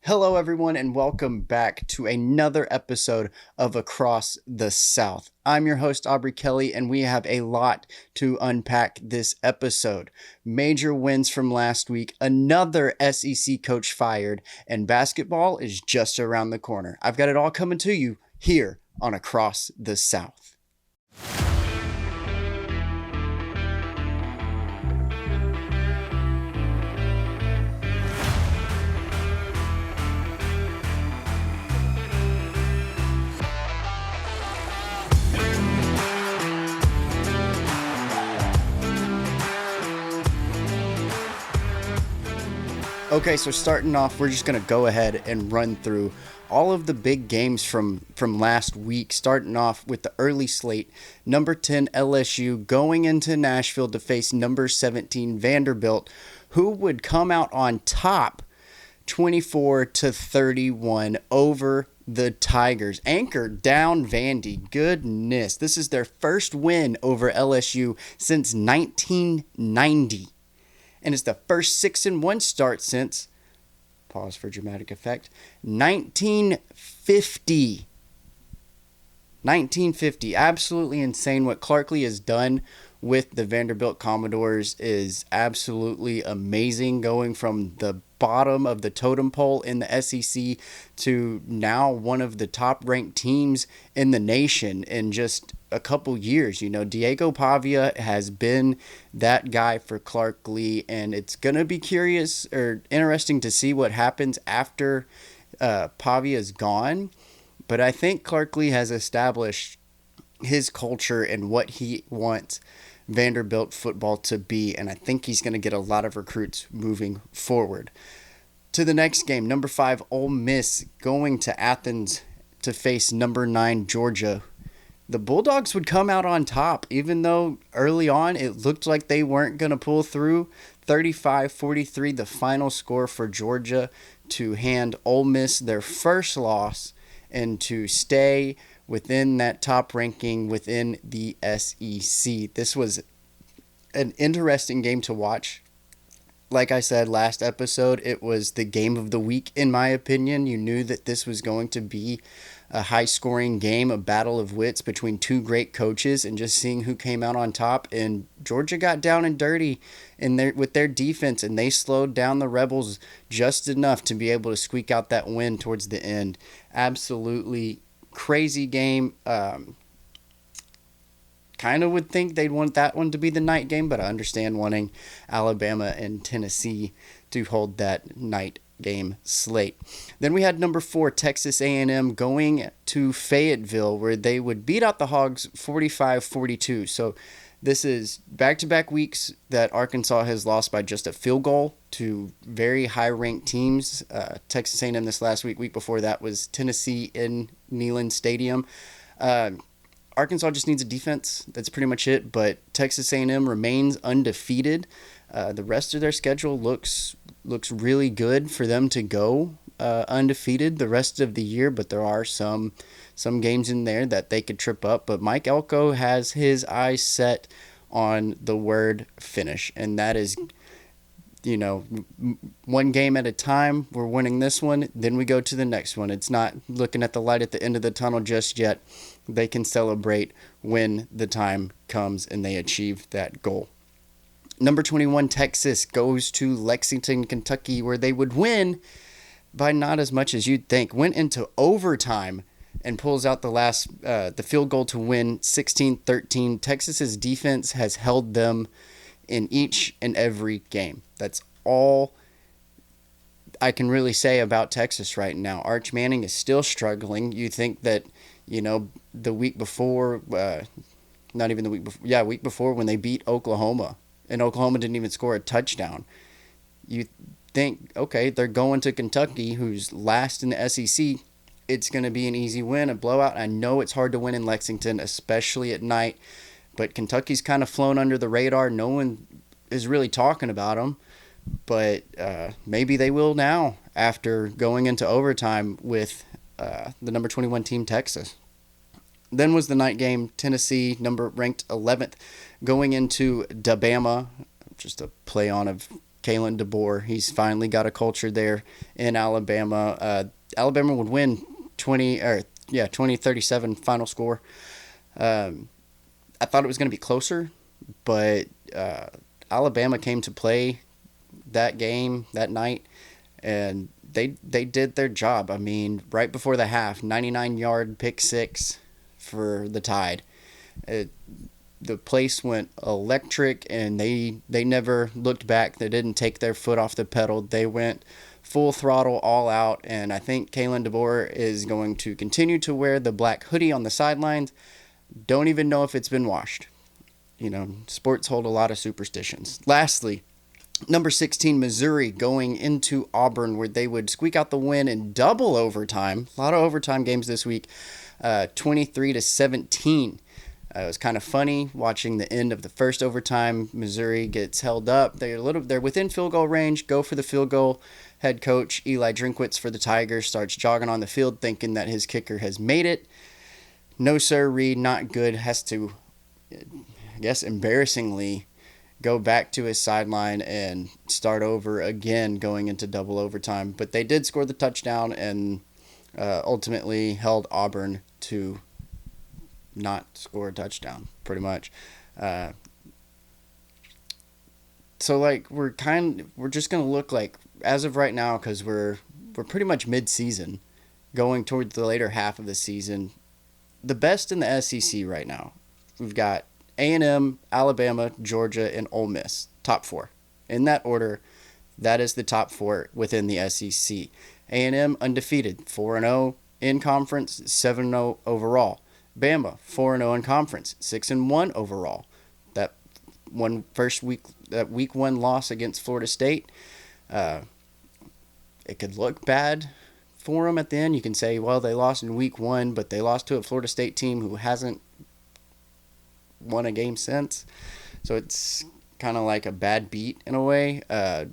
Hello, everyone, and welcome back to another episode of Across the South. I'm your host, Aubrey Kelly, and we have a lot to unpack this episode. Major wins from last week, another SEC coach fired, and basketball is just around the corner. I've got it all coming to you here on Across the South. Okay, so starting off, we're just going to go ahead and run through all of the big games from last week, starting off with the early slate. Number 10 LSU going into Nashville to face number 17 Vanderbilt, who would come out on top 24-31 over the Tigers. Anchored down Vandy. Goodness, this is their first win over LSU since 1990. And it's the first 6-1 start since, pause for dramatic effect, 1950. 1950. Absolutely insane. What Clark Lee has done with the Vanderbilt Commodores is absolutely amazing, going from the bottom of the totem pole in the SEC to now one of the top ranked teams in the nation in just a couple years. You know, Diego Pavia has been that guy for Clark Lee, and it's going to be curious or interesting to see what happens after Pavia is gone. But I think Clark Lee has established his culture and what he wants Vanderbilt football to be, and I think he's going to get a lot of recruits moving forward. To the next game, number 5 Ole Miss going to Athens to face number 9 Georgia. The Bulldogs would come out on top, even though early on it looked like they weren't going to pull through. 35-43, the final score for Georgia to hand Ole Miss their first loss and to stay within that top ranking within the SEC. This was an interesting game to watch. Like I said last episode, it was the game of the week, in my opinion. You knew that this was going to be a high-scoring game, a battle of wits between two great coaches, and just seeing who came out on top. And Georgia got down and dirty with their defense, and they slowed down the Rebels just enough to be able to squeak out that win towards the end. Absolutely crazy game. Kind of would think they'd want that one to be the night game, but I understand wanting Alabama and Tennessee to hold that night game slate. Then we had number 4 Texas A&M going to Fayetteville, where they would beat out the Hogs 45-42. So this is back-to-back weeks that Arkansas has lost by just a field goal to very high-ranked teams. Texas A&M this last week before that was Tennessee in Neyland Stadium. Arkansas just needs a defense. That's pretty much it. But Texas A&M remains undefeated. The rest of their schedule looks really good for them to go undefeated the rest of the year. But there are some games in there that they could trip up. But Mike Elko has his eyes set on the word finish, and that is, you know, one game at a time. We're winning this one, then we go to the next one. It's not looking at the light at the end of the tunnel just yet. They can celebrate when the time comes and they achieve that goal. Number 21, Texas goes to Lexington, Kentucky, where they would win by not as much as you'd think. Went into overtime and pulls out the field goal to win 16-13. Texas's defense has held them in each and every game. That's all I can really say about Texas right now. Arch Manning is still struggling. You think that, you know, the week before, not even the week before, week before when they beat Oklahoma, and Oklahoma didn't even score a touchdown. You think, okay, they're going to Kentucky, who's last in the SEC. It's going to be an easy win, a blowout. I know it's hard to win in Lexington, especially at night, but Kentucky's kind of flown under the radar. No one is really talking about them, but maybe they will now after going into overtime with the number 21 team, Texas. Then was the night game, Tennessee, ranked 11th, going into Dabama, just a play on of Kalen DeBoer. He's finally got a culture there in Alabama. Alabama would win 20-37 final score. I thought it was going to be closer, but Alabama came to play that game that night, and they did their job. I mean, right before the half, 99-yard pick six for the Tide. The place went electric, and they never looked back. They didn't take their foot off the pedal. They went full throttle, all out, and I think Kalen DeBoer is going to continue to wear the black hoodie on the sidelines. Don't even know if it's been washed. You know, sports hold a lot of superstitions. Lastly, number 16, Missouri, going into Auburn, where they would squeak out the win in double overtime. A lot of overtime games this week, 23-17. It was kind of funny watching the end of the first overtime. Missouri gets held up. They're within field goal range. Go for the field goal. Head coach Eli Drinkwitz for the Tigers starts jogging on the field, thinking that his kicker has made it. No, sir, Reed, not good. Has to, I guess, embarrassingly go back to his sideline and start over again going into double overtime. But they did score the touchdown and ultimately held Auburn to not score a touchdown, pretty much. So like we're just gonna look like, as of right now, because we're pretty much mid-season, going towards the later half of the season, the best in the SEC right now. We've got A&M, Alabama, Georgia, and Ole Miss, top four. In that order, that is the top four within the SEC. A&M undefeated, 4-0 in conference, 7-0 overall. Bama, 4-0 in conference, 6-1 overall. That week one loss against Florida State, it could look bad for them at the end. You can say, well, they lost in week one, but they lost to a Florida State team who hasn't won a game since. So it's kind of like a bad beat in a way.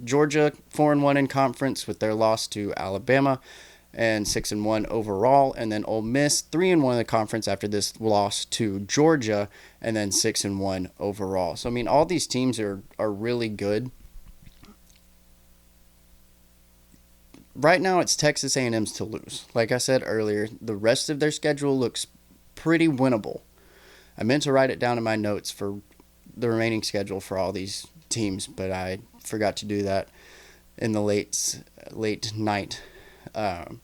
Georgia, 4-1 in conference with their loss to Alabama, and 6-1 overall. And then Ole Miss, 3-1 in the conference after this loss to Georgia, and then 6-1 overall. So I mean, all these teams are really good. Right now, it's Texas A&M's to lose. Like I said earlier, the rest of their schedule looks pretty winnable. I meant to write it down in my notes for the remaining schedule for all these teams, but I forgot to do that in the late night. But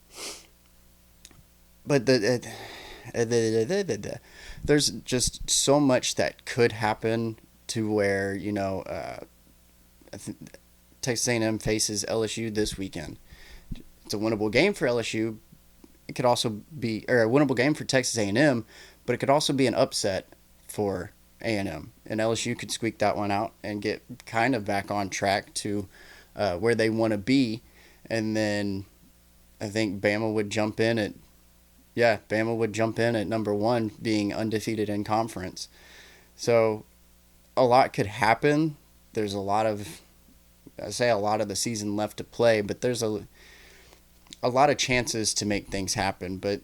there's just so much that could happen to where, you know, Texas A&M faces LSU this weekend. It's a winnable game for LSU. It could also be, or a winnable game for Texas A&M, but it could also be an upset for A&M. And LSU could squeak that one out and get kind of back on track to where they want to be. And then I think Bama would jump in at number one, being undefeated in conference. So a lot could happen. There's a lot of the season left to play, but there's a lot of chances to make things happen. But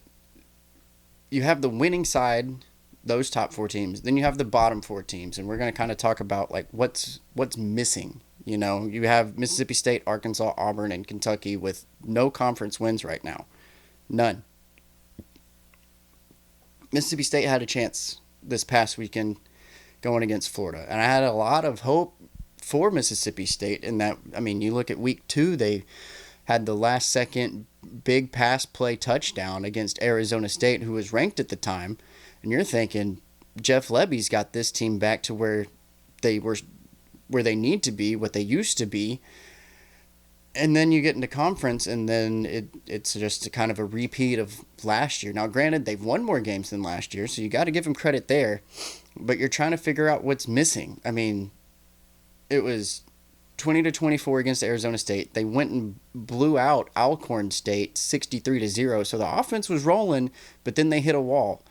you have the winning side, those top four teams. Then you have the bottom four teams, and we're going to kind of talk about like what's missing. You know, you have Mississippi State, Arkansas, Auburn, and Kentucky with no conference wins right now. None. Mississippi State had a chance this past weekend going against Florida, and I had a lot of hope for Mississippi State in that. I mean, you look at week 2, they had the last second big pass play touchdown against Arizona State, who was ranked at the time, and you're thinking Jeff Lebby's got this team back to where they need to be, what they used to be. And then you get into conference, and then it's just a kind of a repeat of last year. Now, granted, they've won more games than last year, so you got to give them credit there. But you're trying to figure out what's missing. I mean, it was 20-24 against Arizona State. They went and blew out Alcorn State 63-0. So the offense was rolling, but then they hit a wall.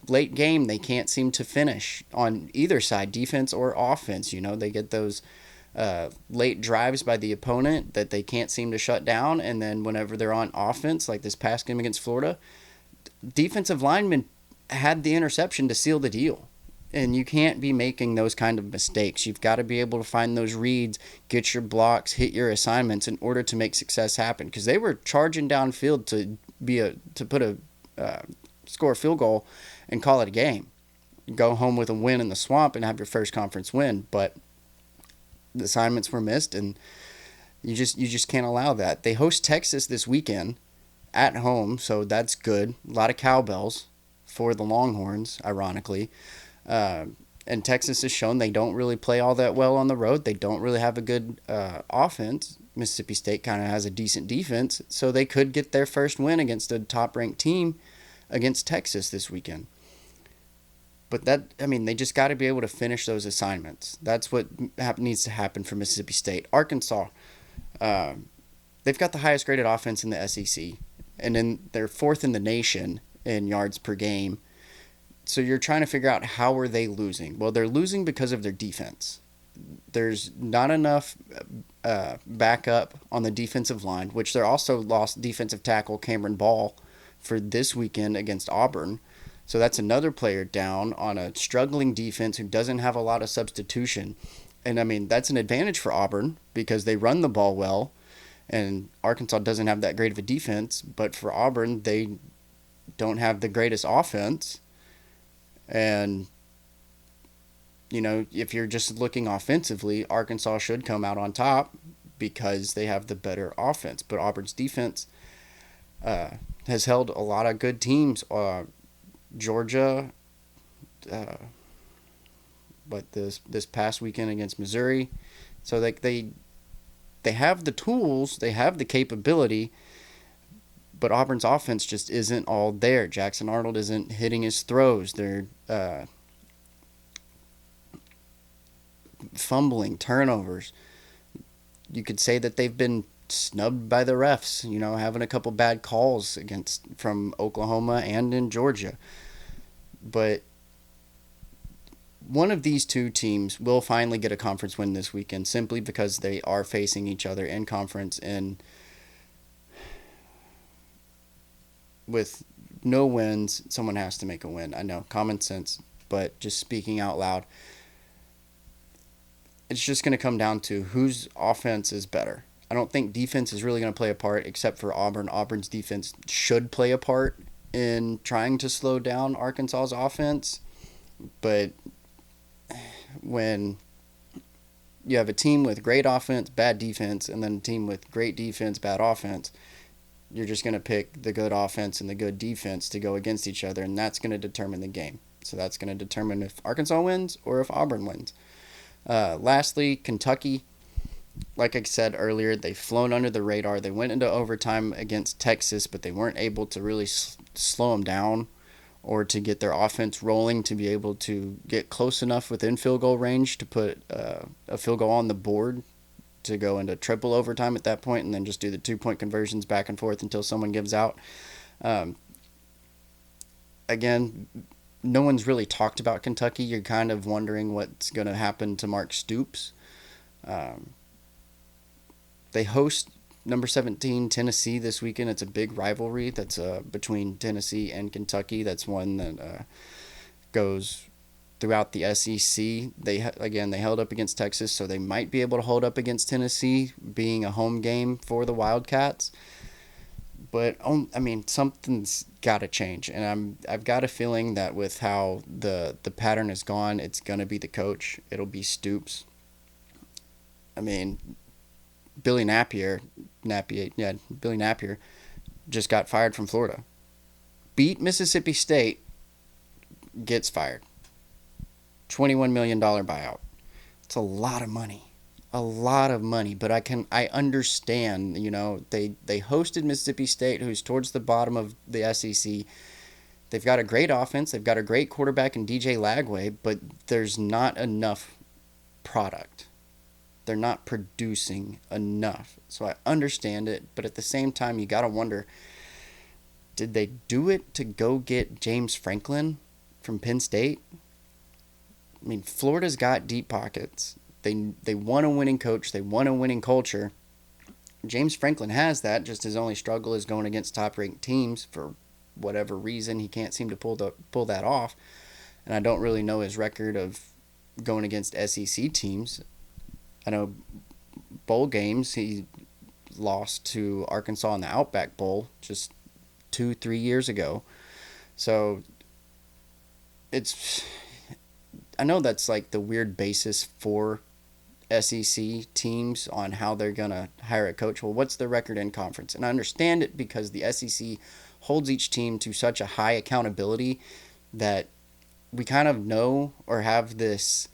Late game, they can't seem to finish on either side, defense or offense. You know, they get those late drives by the opponent that they can't seem to shut down. And then whenever they're on offense, like this past game against Florida, defensive linemen had the interception to seal the deal. And you can't be making those kind of mistakes. You've got to be able to find those reads, get your blocks, hit your assignments in order to make success happen. Because they were charging downfield to put a score a field goal and call it a game. Go home with a win in the swamp and have your first conference win. But the assignments were missed, and you just can't allow that. They host Texas this weekend at home, so that's good. A lot of cowbells for the Longhorns, ironically. And Texas has shown they don't really play all that well on the road. They don't really have a good offense. Mississippi State kind of has a decent defense, so they could get their first win against a top-ranked team against Texas this weekend. But they just got to be able to finish those assignments. That's what needs to happen for Mississippi State. Arkansas, they've got the highest graded offense in the SEC, and then they're fourth in the nation in yards per game. So you're trying to figure out how are they losing. Well, they're losing because of their defense. There's not enough backup on the defensive line, which they're also lost defensive tackle Cameron Ball for this weekend against Auburn. So that's another player down on a struggling defense who doesn't have a lot of substitution. And that's an advantage for Auburn because they run the ball well, and Arkansas doesn't have that great of a defense. But for Auburn, they don't have the greatest offense. And, if you're just looking offensively, Arkansas should come out on top because they have the better offense. But Auburn's defense has held a lot of good teams. Georgia, but this past weekend against Missouri. So they have the tools, they have the capability, but Auburn's offense just isn't all there. Jackson Arnold isn't hitting his throws. They're fumbling, turnovers. You could say that they've been snubbed by the refs, having a couple bad calls from Oklahoma and in Georgia. But one of these two teams will finally get a conference win this weekend simply because they are facing each other in conference, and with no wins, someone has to make a win. I know, common sense, but just speaking out loud, it's just going to come down to whose offense is better. I don't think defense is really going to play a part except for Auburn. Auburn's defense should play a part in trying to slow down Arkansas's offense. But when you have a team with great offense, bad defense, and then a team with great defense, bad offense, you're just going to pick the good offense and the good defense to go against each other, and that's going to determine the game. So that's going to determine if Arkansas wins or if Auburn wins. Lastly, Kentucky, like I said earlier, they've flown under the radar. They went into overtime against Texas, but they weren't able to really slow them down or to get their offense rolling to be able to get close enough within field goal range to put a field goal on the board to go into triple overtime at that point, and then just do the 2-point conversions back and forth until someone gives out. Again, no one's really talked about Kentucky. You're kind of wondering what's going to happen to Mark Stoops. They host number 17 Tennessee this weekend. It's a big rivalry that's between Tennessee and Kentucky. That's one that goes throughout the SEC. They held up against Texas, so they might be able to hold up against Tennessee, being a home game for the Wildcats. But something's got to change, and I've got a feeling that with how the pattern has gone, it's gonna be the coach. It'll be Stoops. Billy Napier just got fired from Florida. Beat Mississippi State, gets fired. $21 million buyout. It's a lot of money. But I understand, they hosted Mississippi State, who's towards the bottom of the SEC. They've got a great offense. They've got a great quarterback in DJ Lagway, but there's not enough product. They're not producing enough. So I understand it, but at the same time, you got to wonder, did they do it to go get James Franklin from Penn State? Florida's got deep pockets. They want a winning coach. They want a winning culture. James Franklin has that. Just his only struggle is going against top-ranked teams for whatever reason. He can't seem to pull that off. and I don't really know his record of going against SEC teams. I know bowl games he lost to Arkansas in the Outback Bowl just 2-3 years ago. So it's, I know that's like the weird basis for SEC teams on how they're going to hire a coach. Well, what's the record in conference? And I understand it because the SEC holds each team to such a high accountability that we kind of know or have this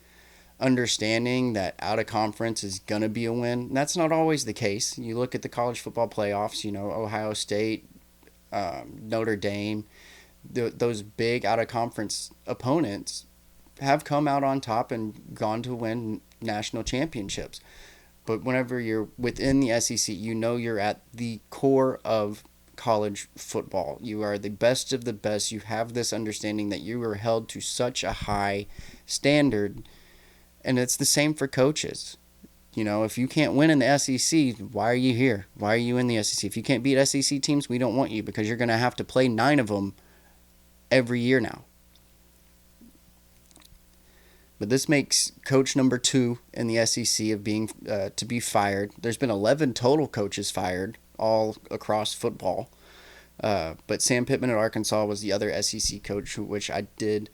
understanding that out of conference is going to be a win. And that's not always the case. You look at the college football playoffs, Ohio State, Notre Dame, those big out of conference opponents have come out on top and gone to win national championships. But whenever you're within the SEC, you're at the core of college football. You are the best of the best. You have this understanding that you are held to such a high standard. And it's the same for coaches. If you can't win in the SEC, why are you here? Why are you in the SEC? If you can't beat SEC teams, we don't want you because you're going to have to play 9 of them every year now. But this makes coach number 2 in the SEC of being to be fired. There's been 11 total coaches fired all across football. But Sam Pittman at Arkansas was the other SEC coach, which I did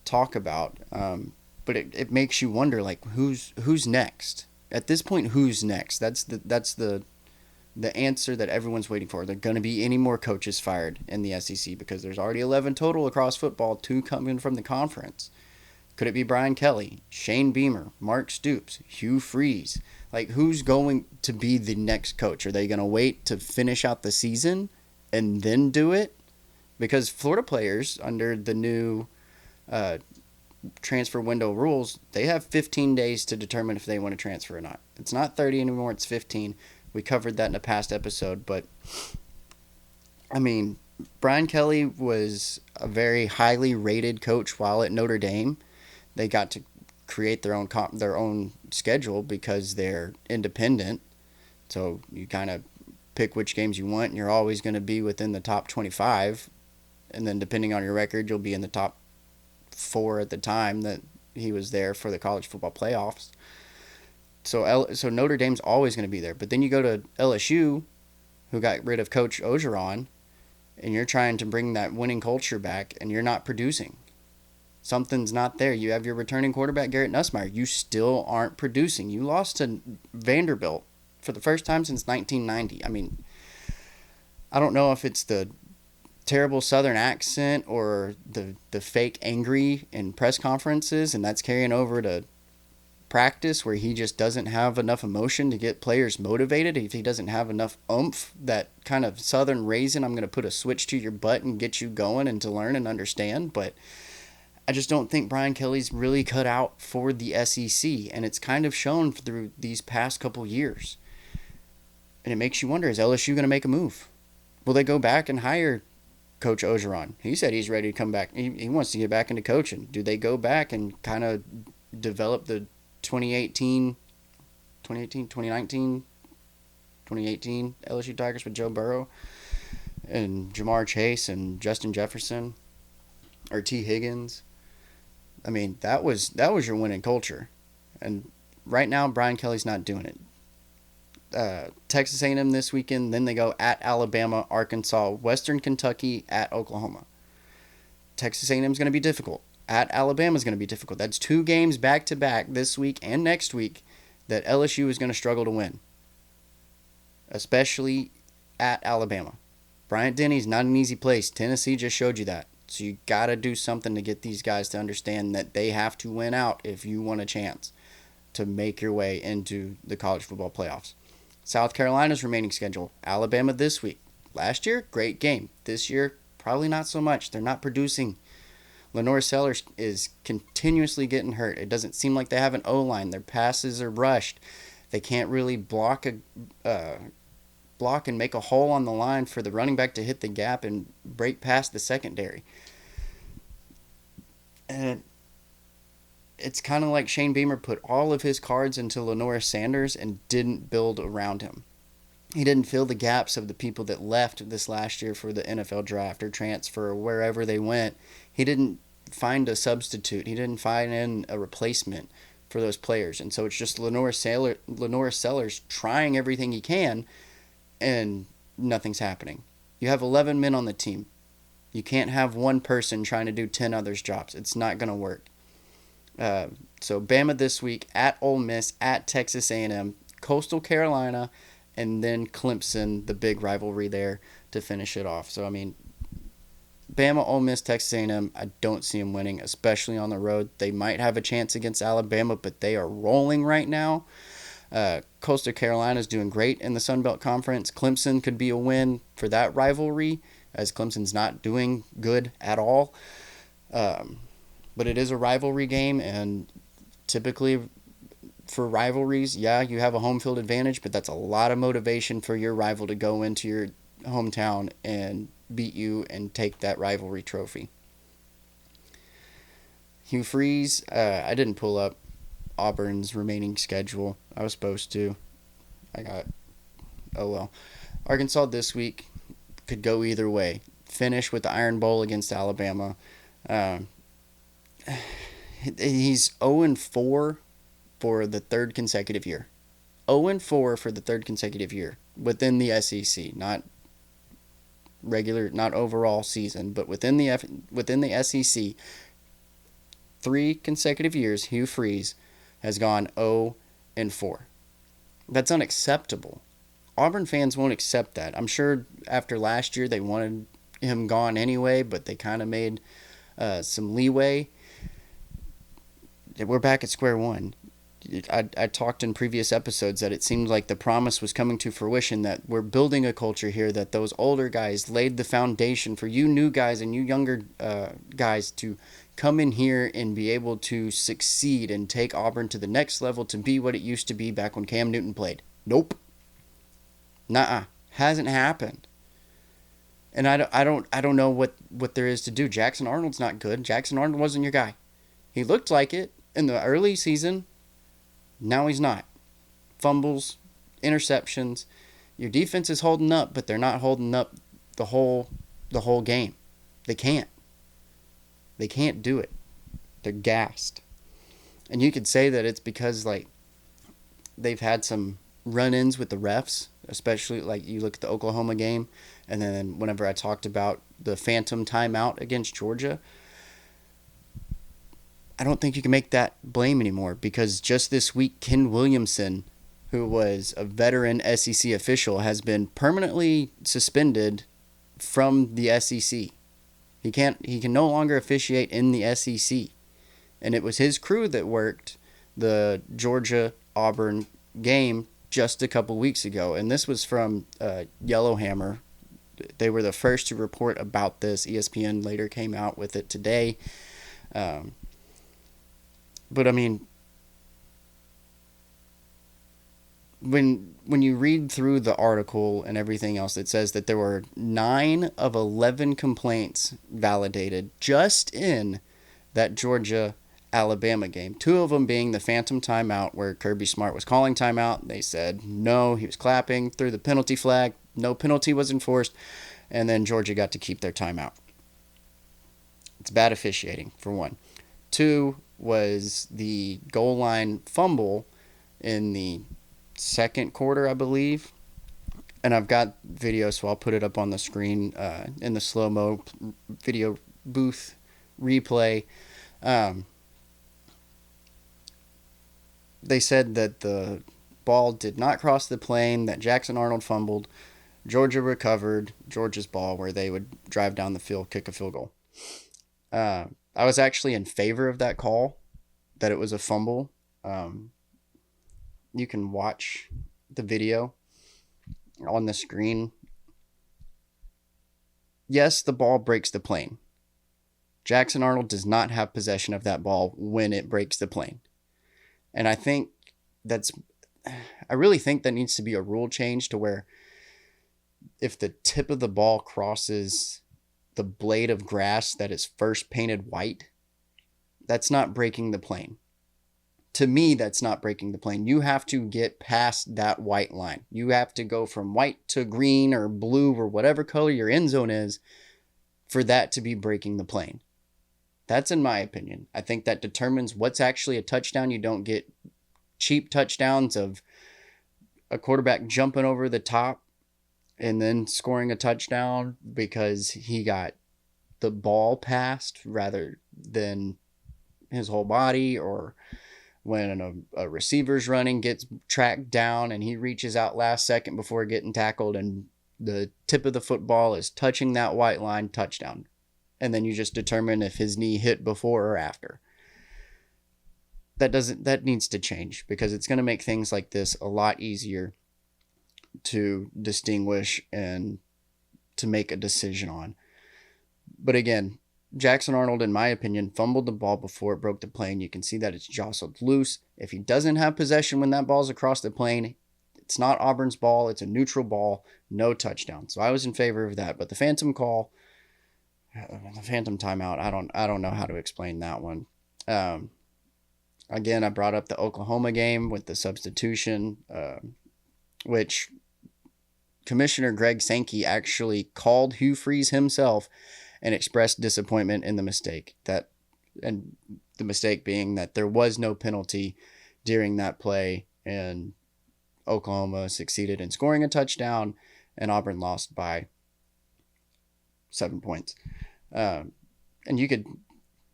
talk about. But it makes you wonder, like, who's next? At this point, who's next? That's the answer that everyone's waiting for. Are there going to be any more coaches fired in the SEC? Because there's already 11 total across football, 2 coming from the conference. Could it be Brian Kelly, Shane Beamer, Mark Stoops, Hugh Freeze? Like, who's going to be the next coach? Are they going to wait to finish out the season and then do it? Because Florida players, under the new transfer window rules, they have 15 days to determine if they want to transfer or not. It's not 30 anymore, it's 15. We covered that in a past episode, but I mean, Brian Kelly was a very highly rated coach while at Notre Dame. They got to create their own schedule because they're independent. So you kind of pick which games you want, and you're always going to be within the top 25. And then depending on your record, you'll be in the top 4 at the time that he was there for the college football playoffs. So Notre Dame's always going to be there. But then you go to LSU, who got rid of Coach Orgeron, and you're trying to bring that winning culture back, and you're not producing. Something's not there. You have your returning quarterback, Garrett Nussmeier. You still aren't producing. You lost to Vanderbilt for the first time since 1990. I mean, I don't know if it's the terrible Southern accent or the fake angry in press conferences, and that's carrying over to practice where he just doesn't have enough emotion to get players motivated. If he doesn't have enough oomph, that kind of Southern raising, I'm going to put a switch to your butt and get you going and to learn and understand. But I just don't think Brian Kelly's really cut out for the SEC, and it's kind of shown through these past couple years. And it makes you wonder, is LSU going to make a move? Will they go back and hire Coach Orgeron? He said he's ready to come back. He wants to get back into coaching. Do they go back and kind of develop the 2018 LSU Tigers with Joe Burrow and Jamar Chase and Justin Jefferson or T. Higgins? I mean, that was your winning culture. And right now, Brian Kelly's not doing it. Texas A&M this weekend, then they go at Alabama, Arkansas, Western Kentucky, at Oklahoma. Texas A&M is going to be difficult. At Alabama is going to be difficult. That's 2 games back-to-back this week and next week that LSU is going to struggle to win, especially at Alabama. Bryant-Denny's not an easy place. Tennessee just showed you that. So you got to do something to get these guys to understand that they have to win out if you want a chance to make your way into the college football playoffs. South Carolina's remaining schedule. Alabama this week. Last year, great game. This year, probably not so much. They're not producing. Lenore Sellers is continuously getting hurt. It doesn't seem like they have an O-line. Their passes are rushed. They can't really block and make a hole on the line for the running back to hit the gap and break past the secondary. And it's kind of like Shane Beamer put all of his cards into Lenore Sanders and didn't build around him. He didn't fill the gaps of the people that left this last year for the NFL draft or transfer or wherever they went. He didn't find a substitute. He didn't find in a replacement for those players. And so it's just Lenore Sellers trying everything he can, and nothing's happening. You have 11 men on the team. You can't have one person trying to do 10 others' jobs. It's not going to work. So Bama this week, at Ole Miss, at Texas A&M, Coastal Carolina, and then Clemson, the big rivalry there to finish it off. So, I mean, Bama, Ole Miss, Texas A&M, I don't see them winning, especially on the road. They might have a chance against Alabama, but they are rolling right now. Coastal Carolina is doing great in the Sun Belt Conference. Clemson could be a win for that rivalry, as Clemson's not doing good at all. But it is a rivalry game, and typically for rivalries, yeah, you have a home field advantage, but that's a lot of motivation for your rival to go into your hometown and beat you and take that rivalry trophy. Hugh Freeze, I didn't pull up Auburn's remaining schedule. I was supposed to. Oh well. Arkansas this week could go either way. Finish with the Iron Bowl against Alabama. He's 0-4 for the third consecutive year. 0-4 for the third consecutive year within the SEC, not overall season, but within the SEC. 3 consecutive years, Hugh Freeze has gone 0-4. That's unacceptable. Auburn fans won't accept that. I'm sure after last year they wanted him gone anyway, but they kind of made some leeway. We're back at square one. I talked in previous episodes that it seemed like the promise was coming to fruition, that we're building a culture here, that those older guys laid the foundation for you new guys and you younger guys to come in here and be able to succeed and take Auburn to the next level, to be what it used to be back when Cam Newton played. Nope. Nuh-uh. Hasn't happened. And I don't know what there is to do. Jackson Arnold's not good. Jackson Arnold wasn't your guy. He looked like it in the early season. Now he's not. Fumbles, interceptions. Your defense is holding up, but they're not holding up the whole game. They can't. They can't do it. They're gassed. And you could say that it's because they've had some run-ins with the refs, especially you look at the Oklahoma game, and then whenever I talked about the phantom timeout against Georgia, I don't think you can make that blame anymore, because just this week, Ken Williamson, who was a veteran SEC official, has been permanently suspended from the SEC. He can no longer officiate in the SEC. And it was his crew that worked the Georgia-Auburn game just a couple weeks ago. And this was from Yellowhammer. They were the first to report about this. ESPN later came out with it today. But I mean, when you read through the article and everything else, it says that there were 9 of 11 complaints validated just in that Georgia-Alabama game. 2 of them being the phantom timeout, where Kirby Smart was calling timeout. They said no, he was clapping, threw the penalty flag, no penalty was enforced, and then Georgia got to keep their timeout. It's bad officiating, for one. 2 was the goal line fumble in the second quarter, I believe. And I've got video, so I'll put it up on the screen in the slow-mo video booth replay. They said that the ball did not cross the plane, that Jackson Arnold fumbled. Georgia recovered Georgia's ball, where they would drive down the field, kick a field goal. I was actually in favor of that call, that it was a fumble. You can watch the video on the screen. Yes, the ball breaks the plane. Jackson Arnold does not have possession of that ball when it breaks the plane. And I really think that needs to be a rule change, to where if the tip of the ball crosses the blade of grass that is first painted white, that's not breaking the plane. To me, that's not breaking the plane. You have to get past that white line. You have to go from white to green or blue or whatever color your end zone is for that to be breaking the plane. That's in my opinion. I think that determines what's actually a touchdown. You don't get cheap touchdowns of a quarterback jumping over the top and then scoring a touchdown because he got the ball passed rather than his whole body, or when a receiver's running, gets tracked down and he reaches out last second before getting tackled and the tip of the football is touching that white line, touchdown. And then you just determine if his knee hit before or after. That needs to change, because it's going to make things like this a lot easier to distinguish and to make a decision on. But again, Jackson Arnold, in my opinion, fumbled the ball before it broke the plane. You can see that it's jostled loose. If he doesn't have possession when that ball's across the plane, it's not Auburn's ball. It's a neutral ball, no touchdown. So I was in favor of that. But the phantom call, the phantom timeout, I don't know how to explain that one. Again, I brought up the Oklahoma game with the substitution, which Commissioner Greg Sankey actually called Hugh Freeze himself and expressed disappointment in the mistake. And the mistake being that there was no penalty during that play, and Oklahoma succeeded in scoring a touchdown, and Auburn lost by 7 points. And you could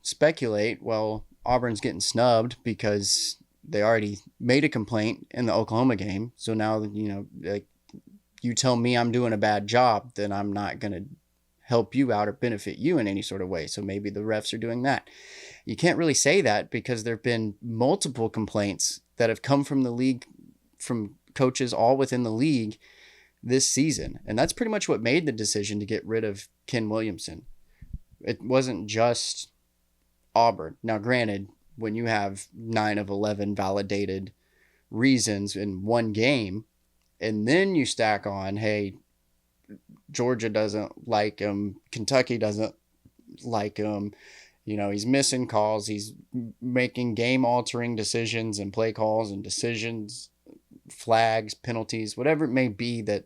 speculate, well, Auburn's getting snubbed because they already made a complaint in the Oklahoma game. So now, like, you tell me I'm doing a bad job, then I'm not going to help you out or benefit you in any sort of way. So maybe the refs are doing that. You can't really say that, because there have been multiple complaints that have come from the league, from coaches all within the league this season. And that's pretty much what made the decision to get rid of Ken Williamson. It wasn't just Auburn. Now, granted, when you have 9 of 11 validated reasons in one game, and then you stack on, hey, Georgia doesn't like him, Kentucky doesn't like him, he's missing calls, he's making game-altering decisions and play calls and decisions, flags, penalties, whatever it may be, that,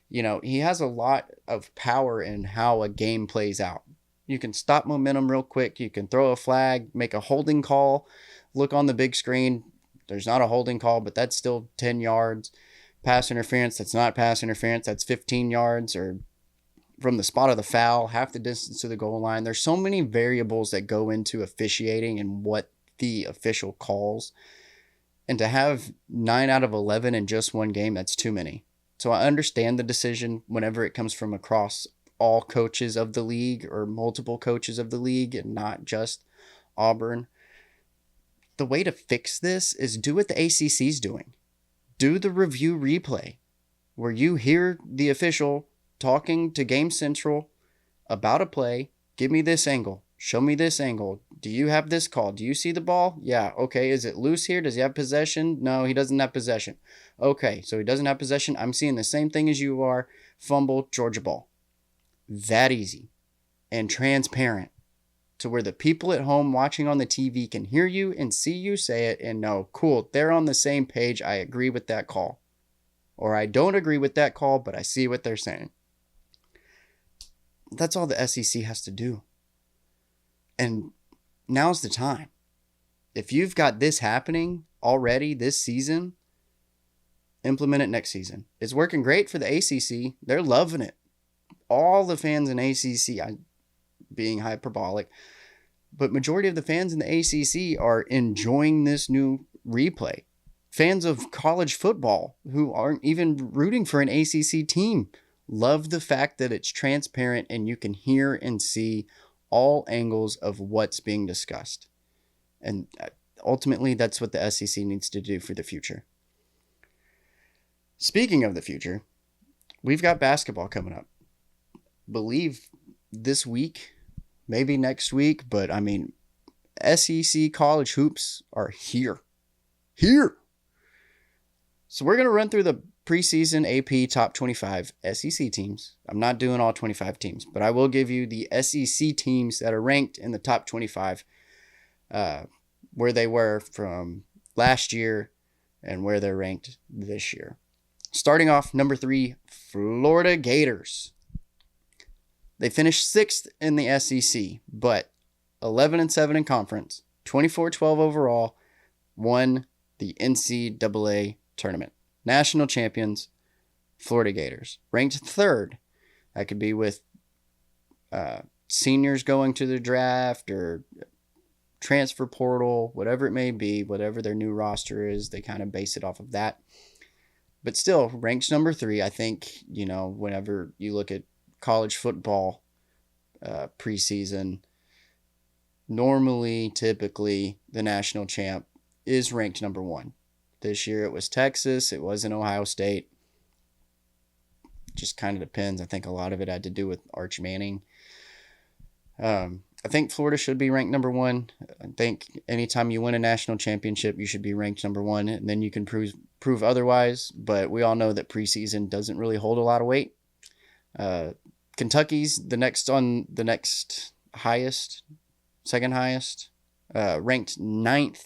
he has a lot of power in how a game plays out. You can stop momentum real quick. You can throw a flag, make a holding call, look on the big screen. There's not a holding call, but that's still 10 yards. Pass interference, that's not pass interference. That's 15 yards, or from the spot of the foul, half the distance to the goal line. There's so many variables that go into officiating and what the official calls. And to have 9 out of 11 in just one game, that's too many. So I understand the decision whenever it comes from across all coaches of the league or multiple coaches of the league and not just Auburn. The way to fix this is do what the ACC's doing. Do the review replay where you hear the official talking to Game Central about a play. Give me this angle. Show me this angle. Do you have this call? Do you see the ball? Yeah. Okay. Is it loose here? Does he have possession? No, he doesn't have possession. Okay. So he doesn't have possession. I'm seeing the same thing as you are. Fumble, Georgia ball. That easy and transparent, to where the people at home watching on the TV can hear you and see you say it and know, cool, they're on the same page. I agree with that call. Or I don't agree with that call, but I see what they're saying. That's all the SEC has to do. And now's the time. If you've got this happening already this season, implement it next season. It's working great for the ACC. They're loving it. All the fans in ACC, I'm being hyperbolic, but majority of the fans in the ACC are enjoying this new replay. Fans of college football who aren't even rooting for an ACC team love the fact that it's transparent and you can hear and see all angles of what's being discussed. And ultimately, that's what the SEC needs to do for the future. Speaking of the future, we've got basketball coming up. Believe this week, maybe next week, but I mean, SEC college hoops are here. So we're going to run through the preseason AP top 25 SEC teams. I'm not doing all 25 teams, but I will give you the SEC teams that are ranked in the top 25, where they were from last year and where they're ranked this year. Starting off, number 3, Florida Gators. They finished 6th in the SEC, but 11-7 in conference, 24-12 overall, won the NCAA tournament. National champions, Florida Gators. Ranked third. That could be with seniors going to the draft or transfer portal, whatever it may be, whatever their new roster is, they kind of base it off of that. But still, ranked number 3. I think, whenever you look at college football preseason, normally, typically, the national champ is ranked number 1. This year it was Texas. It wasn't Ohio State. Just kind of depends. I think a lot of it had to do with Arch Manning. I think Florida should be ranked number 1. I think anytime you win a national championship, you should be ranked number 1, and then you can prove otherwise. But we all know that preseason doesn't really hold a lot of weight. Kentucky's the next highest, second highest, ranked 9th.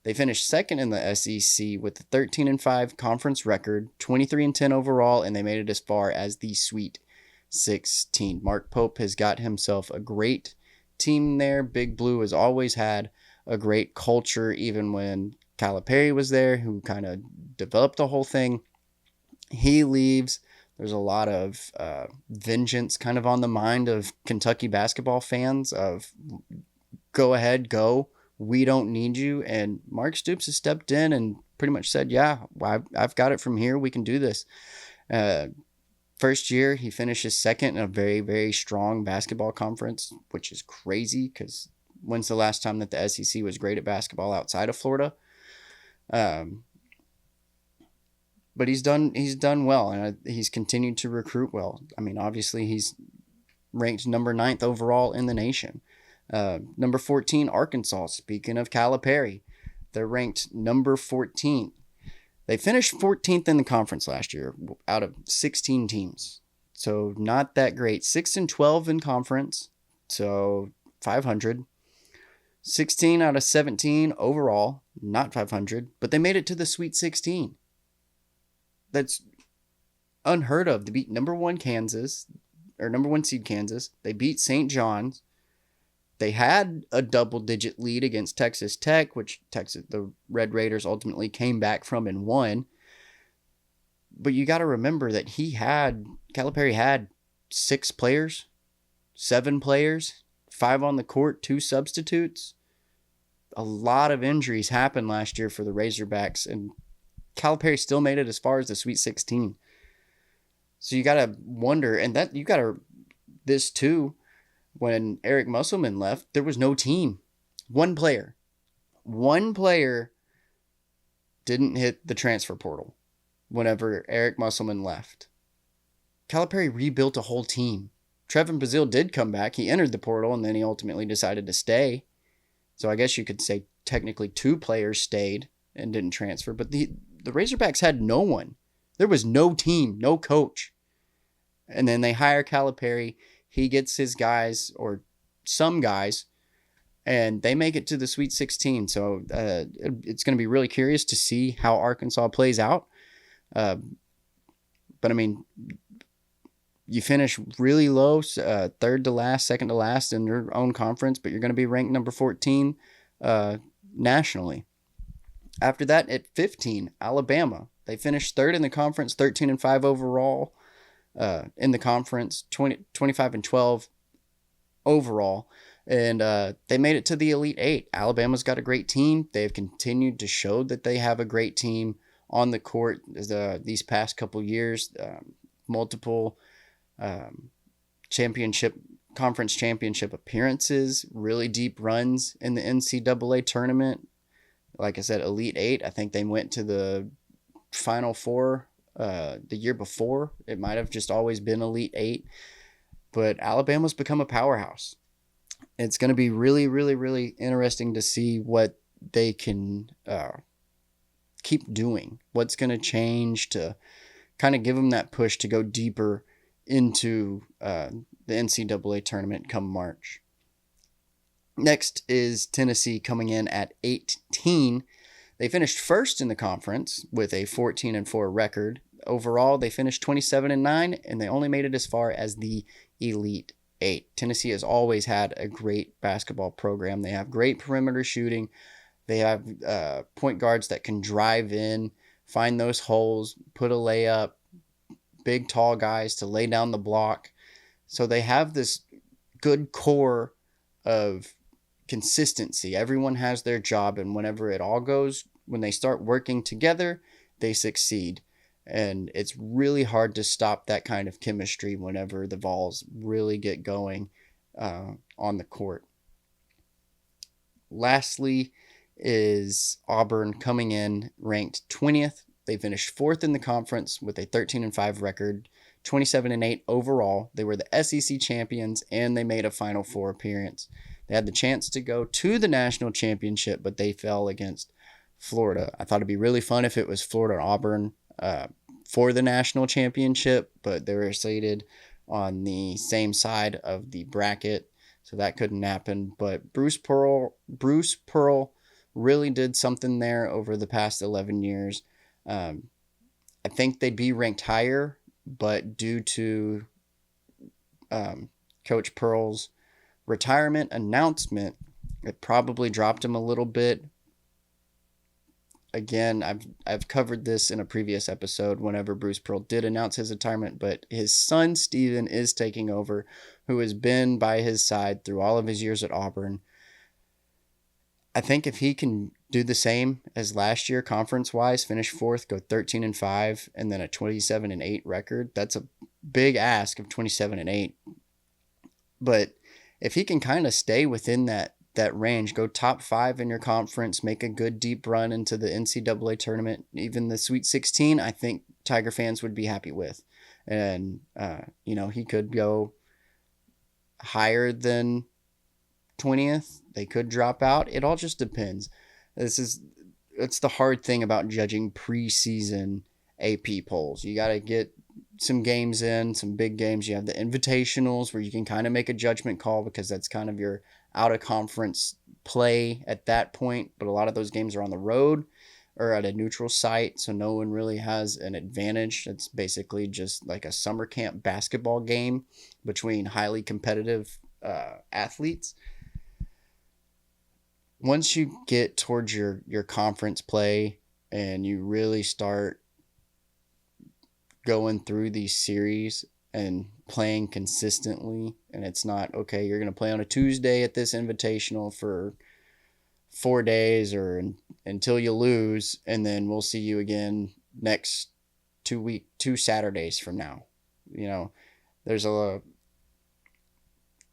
They finished second in the SEC with a 13-5 conference record, 23-10 overall, and they made it as far as the Sweet 16. Mark Pope has got himself a great team there. Big Blue has always had a great culture, even when Calipari was there, who kind of developed the whole thing. He leaves. There's a lot of vengeance kind of on the mind of Kentucky basketball fans of go ahead, go. We don't need you. And Mark Stoops has stepped in and pretty much said, yeah, I've got it from here. We can do this. First year, he finishes second in a very, very strong basketball conference, which is crazy because when's the last time that the SEC was great at basketball outside of Florida? But he's done well, and he's continued to recruit well. I mean, obviously, he's ranked number 9th overall in the nation. Number 14, Arkansas. Speaking of Calipari, they're ranked number 14. They finished 14th in the conference last year out of 16 teams. So not that great. 6-12 in conference. So 500. 16 out of 17 overall. Not 500. But they made it to the Sweet 16. That's unheard of to beat number 1 Kansas. Or number 1 seed Kansas. They beat St. John's. They had a double-digit lead against Texas Tech, which the Red Raiders ultimately came back from and won. But you got to remember that Calipari had 6 players, 7 players, 5 on the court, 2 substitutes. A lot of injuries happened last year for the Razorbacks, and Calipari still made it as far as the Sweet 16. So you got to wonder, and that you got to this too. When Eric Musselman left, there was no team. One player didn't hit the transfer portal whenever Eric Musselman left. Calipari rebuilt a whole team. Trevin Brazile did come back. He entered the portal, and then he ultimately decided to stay. So I guess you could say technically 2 players stayed and didn't transfer. But the Razorbacks had no one. There was no team, no coach. And then they hire Calipari. He gets his guys, or some guys, and they make it to the Sweet 16. So it's going to be really curious to see how Arkansas plays out. But, I mean, you finish really low, third to last, second to last in your own conference, but you're going to be ranked number 14 nationally. After that, at 15, Alabama. They finished third in the conference, 13-5 overall. In the conference, 25-12 overall, and they made it to the Elite 8. Alabama's got a great team. They've continued to show that they have a great team on the court these past couple years. Multiple conference championship appearances, really deep runs in the NCAA tournament. Like I said, Elite 8. I think they went to the Final Four the year before. It might have just always been Elite 8, but Alabama's become a powerhouse. It's going to be really, really, really interesting to see what they can keep doing. What's going to change to kind of give them that push to go deeper into the NCAA tournament come March. Next is Tennessee coming in at 18. They finished first in the conference with a 14-4 record. Overall, they finished 27-9, and they only made it as far as the Elite 8. Tennessee has always had a great basketball program. They have great perimeter shooting. They have point guards that can drive in, find those holes, put a layup, big, tall guys to lay down the block. So they have this good core of consistency. Everyone has their job, and whenever it all goes, when they start working together, they succeed. And it's really hard to stop that kind of chemistry whenever the Vols really get going on the court. Lastly is Auburn coming in ranked 20th. They finished 4th in the conference with a 13-5 record, 27-8 overall. They were the SEC champions, and they made a Final Four appearance. They had the chance to go to the national championship, but they fell against Florida. I thought it'd be really fun if it was Florida and Auburn for the national championship, but they were slated on the same side of the bracket, so that couldn't happen. But Bruce Pearl really did something there over the past 11 years. I think they'd be ranked higher, but due to Coach Pearl's retirement announcement, it probably dropped him a little bit. Again, I've covered this in a previous episode whenever Bruce Pearl did announce his retirement, but his son Steven is taking over, who has been by his side through all of his years at Auburn. I think if he can do the same as last year conference-wise, finish 4th, go 13-5, and then a 27-8 record, that's a big ask of 27-8. But if he can kind of stay within that range, go top 5 in your conference, make a good deep run into the NCAA tournament, even the Sweet 16, I think Tiger fans would be happy with. And, he could go higher than 20th. They could drop out. It all just depends. It's the hard thing about judging preseason AP polls. You got to get some games in, some big games. You have the invitationals where you can kind of make a judgment call because that's kind of your out of conference play at that point. But a lot of those games are on the road or at a neutral site, so no one really has an advantage. It's basically just like a summer camp basketball game between highly competitive athletes. Once you get towards your conference play and you really start going through these series and playing consistently, and it's not, okay, you're going to play on a Tuesday at this invitational for 4 days or until you lose, and then we'll see you again next 2 Saturdays from now. There's a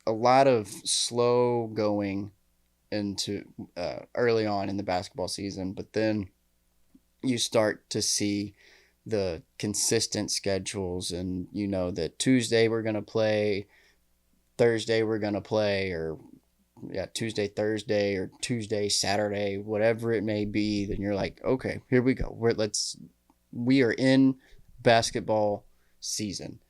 lot of slow going into early on in the basketball season, but then you start to see the consistent schedules, and that Tuesday we're going to play, Thursday we're going to play, or Tuesday, Thursday, or Tuesday, Saturday, whatever it may be. Then you're like, okay, here we go. We are in basketball season.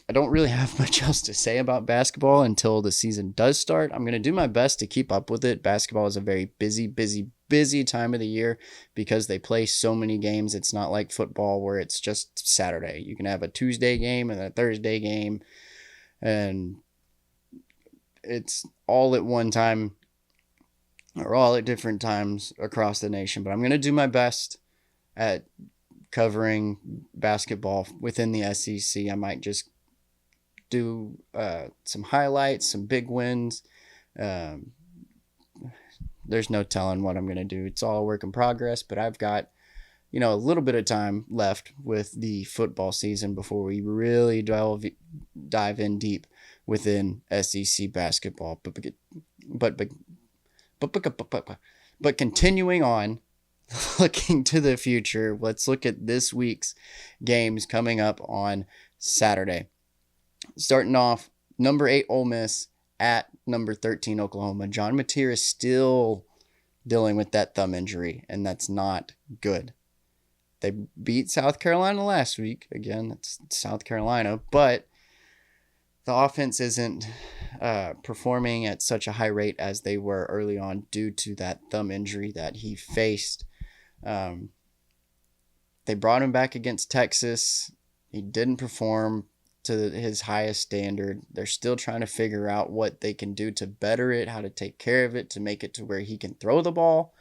I don't really have much else to say about basketball until the season does start. I'm going to do my best to keep up with it. Basketball is a very busy time of the year because they play so many games. It's not like football where it's just Saturday. You can have a Tuesday game and a Thursday game, and it's all at one time or all at different times across the nation. But I'm going to do my best at covering basketball within the SEC. I might just do some highlights, some big wins. There's no telling what I'm going to do. It's all a work in progress, but I've got, a little bit of time left with the football season before we really dive in deep within SEC basketball. But continuing on, looking to the future, let's look at this week's games coming up on Saturday. Starting off, number 8 Ole Miss at number 13 Oklahoma. John Mateer is still dealing with that thumb injury, and that's not good. They beat South Carolina last week. Again, it's South Carolina, but the offense isn't performing at such a high rate as they were early on due to that thumb injury that he faced. They brought him back against Texas. He didn't perform. to his highest standard. They're still trying to figure out what they can do to better it, how to take care of it, to make it to where he can throw the ball.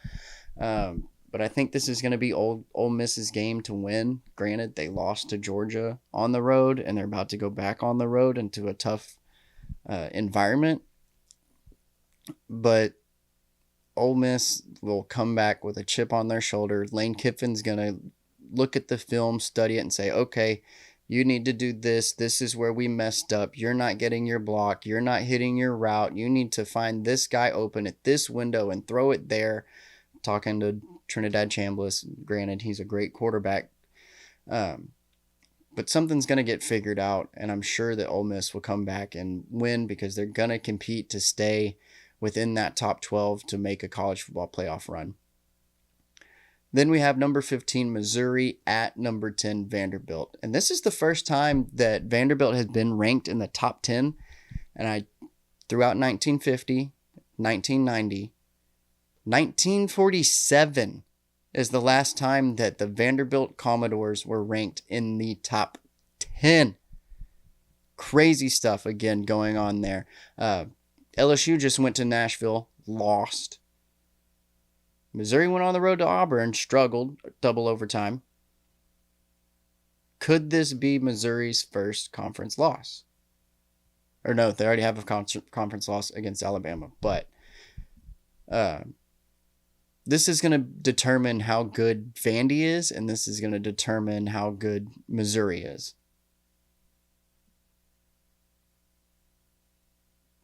But I think this is going to be Ole Miss's game to win. Granted, they lost to Georgia on the road, and they're about to go back on the road into a tough environment. But Ole Miss will come back with a chip on their shoulder. Lane Kiffin's going to look at the film, study it, and say, okay, you need to do this. This is where we messed up. You're not getting your block. You're not hitting your route. You need to find this guy open at this window and throw it there. Talking to Trinidad Chambliss, granted, he's a great quarterback. But something's going to get figured out, and I'm sure that Ole Miss will come back and win because they're going to compete to stay within that top 12 to make a college football playoff run. Then we have number 15, Missouri, at number 10, Vanderbilt. And this is the first time that Vanderbilt has been ranked in the top 10. And throughout 1950, 1990, 1947 is the last time that the Vanderbilt Commodores were ranked in the top 10. Crazy stuff again going on there. LSU just went to Nashville, lost. Missouri went on the road to Auburn, struggled, double overtime. Could this be Missouri's first conference loss? Or no, they already have a conference loss against Alabama. But this is going to determine how good Vandy is, and this is going to determine how good Missouri is.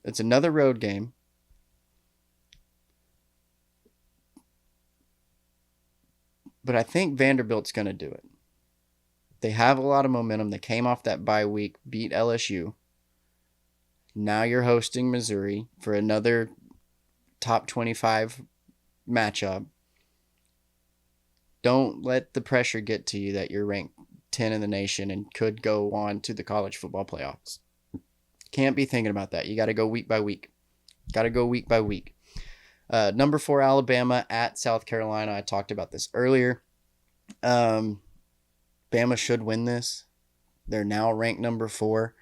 It's another road game. But I think Vanderbilt's going to do it. They have a lot of momentum. They came off that bye week, beat LSU. Now you're hosting Missouri for another top 25 matchup. Don't let the pressure get to you that you're ranked 10 in the nation and could go on to the college football playoffs. Can't be thinking about that. You got to go week by week. Number 4, Alabama at South Carolina. I talked about this earlier. Bama should win this. They're now ranked number 4.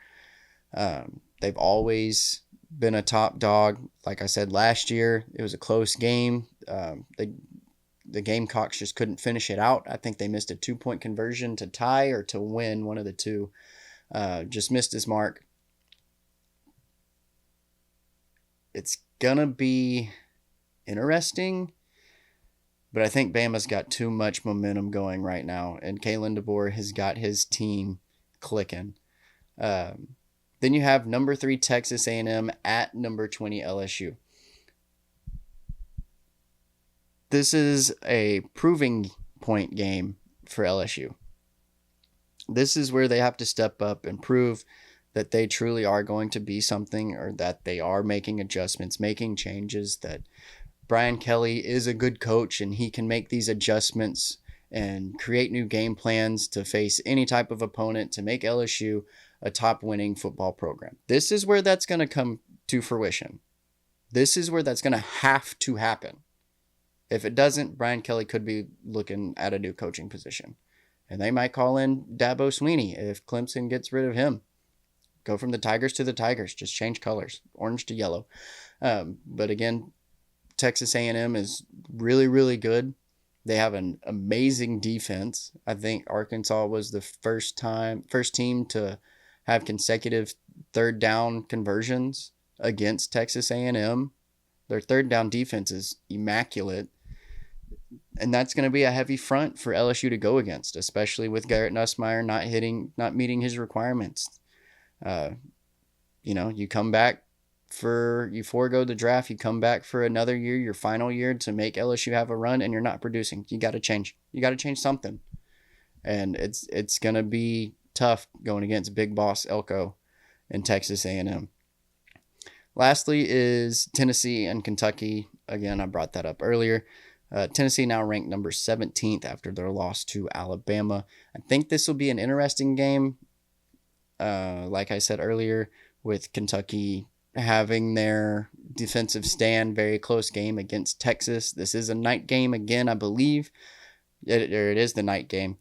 They've always been a top dog. Like I said last year, it was a close game. The Gamecocks just couldn't finish it out. I think they missed a 2-point conversion to tie or to win, one of the two. Just missed his mark. It's going to be interesting, but I think Bama's got too much momentum going right now, and Kalen DeBoer has got his team clicking. Then you have number 3 Texas A&M at number 20 LSU. This is a proving point game for LSU. This is where they have to step up and prove that they truly are going to be something, or that they are making adjustments, making changes, that Brian Kelly is a good coach and he can make these adjustments and create new game plans to face any type of opponent to make LSU a top winning football program. This is where that's going to come to fruition. This is where that's going to have to happen. If it doesn't, Brian Kelly could be looking at a new coaching position. And they might call in Dabo Swinney if Clemson gets rid of him. Go from the Tigers to the Tigers. Just change colors. Orange to yellow. But again, Texas A&M is really, really good. They have an amazing defense. I think Arkansas was the first team to have consecutive third down conversions against Texas A&M. Their third down defense is immaculate. And that's going to be a heavy front for LSU to go against, especially with Garrett Nussmeier not meeting his requirements. You come back you forego the draft, you come back for another year, your final year, to make LSU have a run, and you're not producing. You got to change. You got to change something. And it's going to be tough going against Big Boss Elko and Texas A&M. Lastly is Tennessee and Kentucky. Again, I brought that up earlier. Tennessee now ranked number 17th after their loss to Alabama. I think this will be an interesting game. Like I said earlier, with Kentucky having their defensive stand, very close game against Texas. This is a night game again, I believe. It is the night game.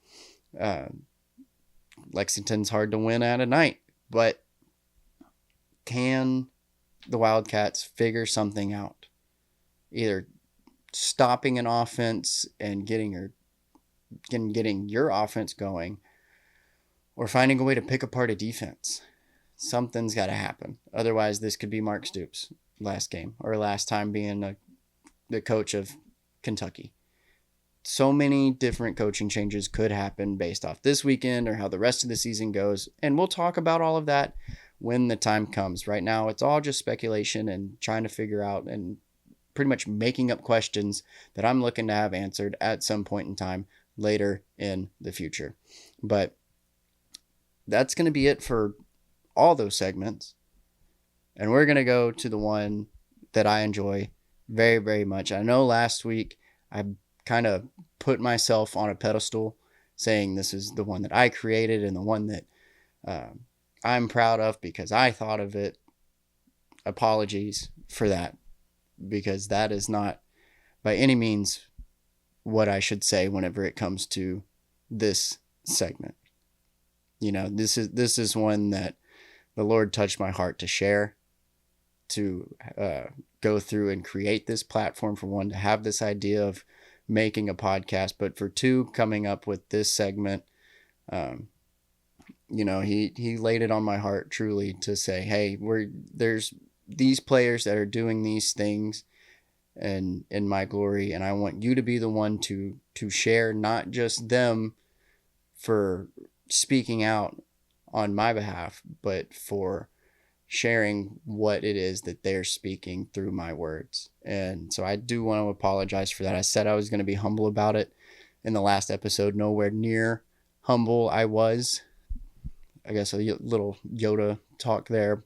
Lexington's hard to win at a night. But can the Wildcats figure something out? Either stopping an offense and getting your offense going, or finding a way to pick apart a defense. Something's got to happen. Otherwise, this could be Mark Stoops' last game, or last time being the coach of Kentucky. So many different coaching changes could happen based off this weekend or how the rest of the season goes. And we'll talk about all of that when the time comes. Right now, it's all just speculation and trying to figure out and pretty much making up questions that I'm looking to have answered at some point in time later in the future. But that's going to be it for all those segments. And we're going to go to the one that I enjoy very, very much. I know last week I kind of put myself on a pedestal saying this is the one that I created and the one that I'm proud of because I thought of it. Apologies for that, because that is not by any means what I should say whenever it comes to this segment. You know, this is one that the Lord touched my heart to share, to go through and create this platform, for one, to have this idea of making a podcast, but for two, coming up with this segment. You know, he laid it on my heart truly to say, hey, there's these players that are doing these things and in my glory, and I want you to be the one to share, not just them for speaking out on my behalf, but for sharing what it is that they're speaking through my words. And so I do want to apologize for that. I said I was going to be humble about it in the last episode. Nowhere near humble I was. I guess a little Yoda talk there.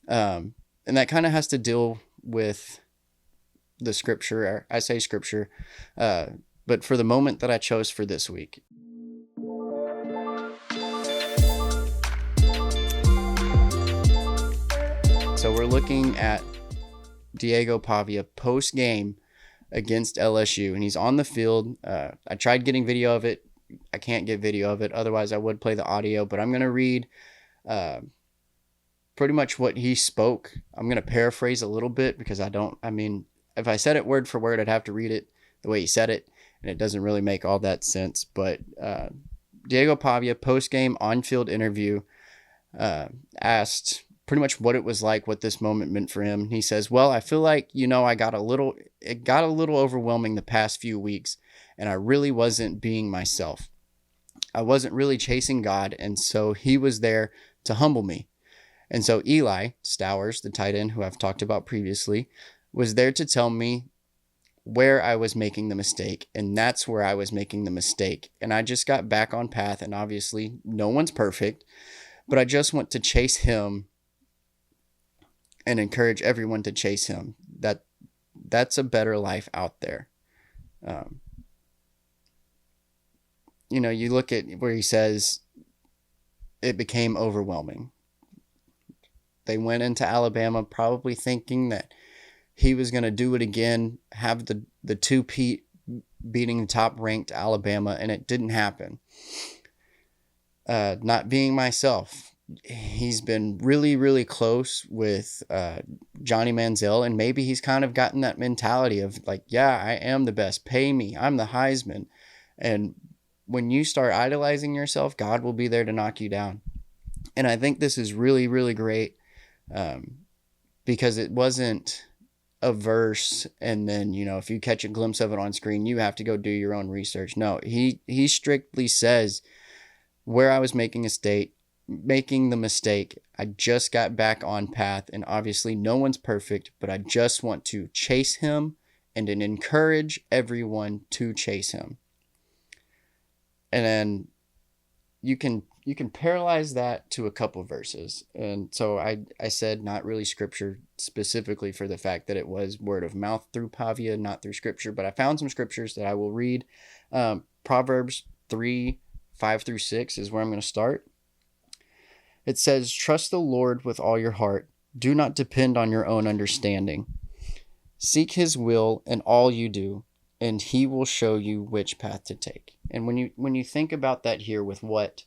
And that kind of has to deal with the scripture. I say scripture, but for the moment that I chose for this week. So we're looking at Diego Pavia post-game against LSU, and he's on the field. I tried getting video of it. I can't get video of it. Otherwise, I would play the audio, but I'm going to read pretty much what he spoke. I'm going to paraphrase a little bit because if I said it word for word, I'd have to read it the way he said it, and it doesn't really make all that sense. But Diego Pavia, post-game on-field interview, asked pretty much what it was like, what this moment meant for him. He says, well, I feel like, it got a little overwhelming the past few weeks, and I really wasn't being myself. I wasn't really chasing God, and so he was there to humble me. And so Eli Stowers, the tight end who I've talked about previously, was there to tell me where I was making the mistake, and that's where I was making the mistake. And I just got back on path, and obviously no one's perfect, but I just want to chase him and encourage everyone to chase him. That's a better life out there. You look at where he says it became overwhelming. They went into Alabama probably thinking that he was going to do it again, have the two-peat beating the top-ranked Alabama, and it didn't happen. Not being myself. He's been really, really close with Johnny Manziel, and maybe he's kind of gotten that mentality of like, yeah, I am the best. Pay me. I'm the Heisman. And when you start idolizing yourself, God will be there to knock you down. And I think this is really, really great because it wasn't a verse and then, if you catch a glimpse of it on screen, you have to go do your own research. No, he strictly says where I was making the mistake, I just got back on path, and obviously no one's perfect, but I just want to chase him and then encourage everyone to chase him. And then you can parallelize that to a couple verses. And so I said not really scripture specifically for the fact that it was word of mouth through Pavia, not through scripture, but I found some scriptures that I will read. Proverbs 3:5-6 is where I'm going to start. It says, trust the Lord with all your heart. Do not depend on your own understanding. Seek his will in all you do, and he will show you which path to take. And when you think about that here with what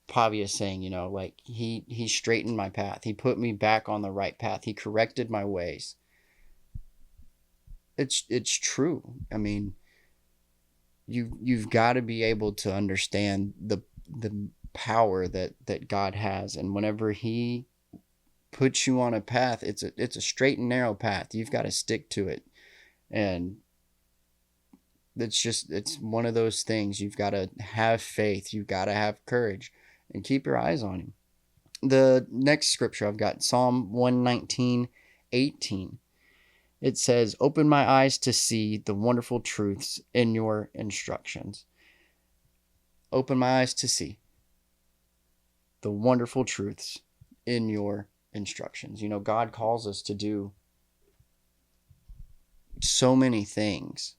Pavi is saying, you know, like he straightened my path. He put me back on the right path. He corrected my ways. It's true. I mean, you've got to be able to understand the power that God has, and whenever He puts you on a path, it's a straight and narrow path. You've got to stick to it, and it's one of those things. You've got to have faith. You've got to have courage, and keep your eyes on Him. The next scripture I've got, Psalm 119:18. It says, "Open my eyes to see the wonderful truths in your instructions." Open my eyes to see the wonderful truths in your instructions. You know, God calls us to do so many things.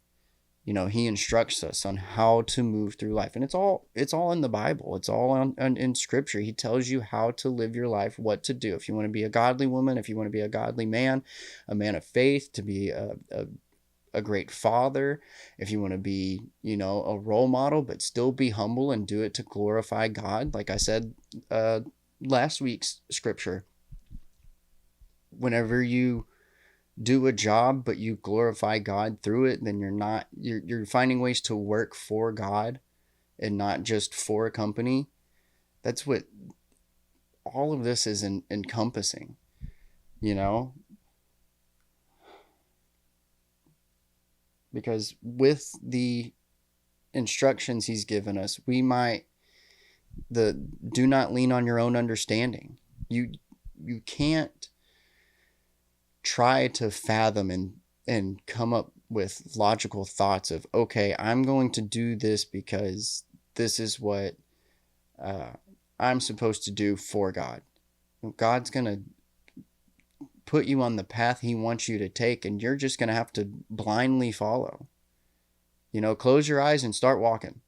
You know, He instructs us on how to move through life, and it's all in the Bible. It's all in Scripture. He tells you how to live your life, what to do. If you want to be a godly woman, if you want to be a godly man, a man of faith, to be a great father, if you want to be, you know, a role model, but still be humble and do it to glorify God. Like I said last week's scripture, whenever you do a job but you glorify God through it, then you're finding ways to work for God and not just for a company. That's what all of this is encompassing, you know, because with the instructions He's given us, we might do not lean on your own understanding. You can't try to fathom and come up with logical thoughts of, okay, I'm going to do this because this is what I'm supposed to do for God. God's going to put you on the path He wants you to take, and you're just going to have to blindly follow. You know, close your eyes and start walking.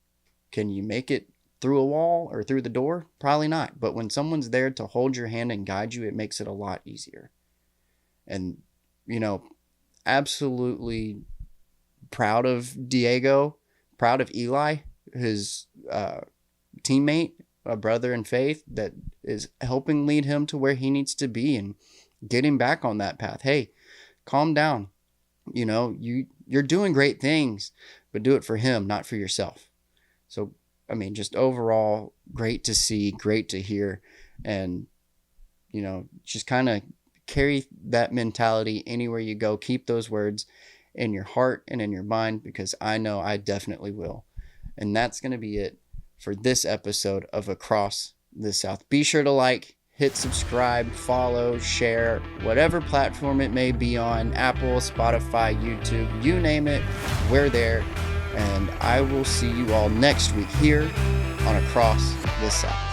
Can you make it through a wall or through the door? Probably not. But when someone's there to hold your hand and guide you, it makes it a lot easier. And, you know, absolutely proud of Diego, proud of Eli, his teammate, a brother in faith that is helping lead him to where he needs to be and get him back on that path. Hey, calm down. You know, you're doing great things, but do it for Him, not for yourself. So, I mean, just overall, great to see, great to hear, and, you know, just kind of carry that mentality anywhere you go. Keep those words in your heart and in your mind, because I know I definitely will. And that's going to be it for this episode of Across the South. Be sure to like, hit subscribe, follow, share, whatever platform it may be on, Apple, Spotify, YouTube, you name it, we're there. And I will see you all next week here on Across the South.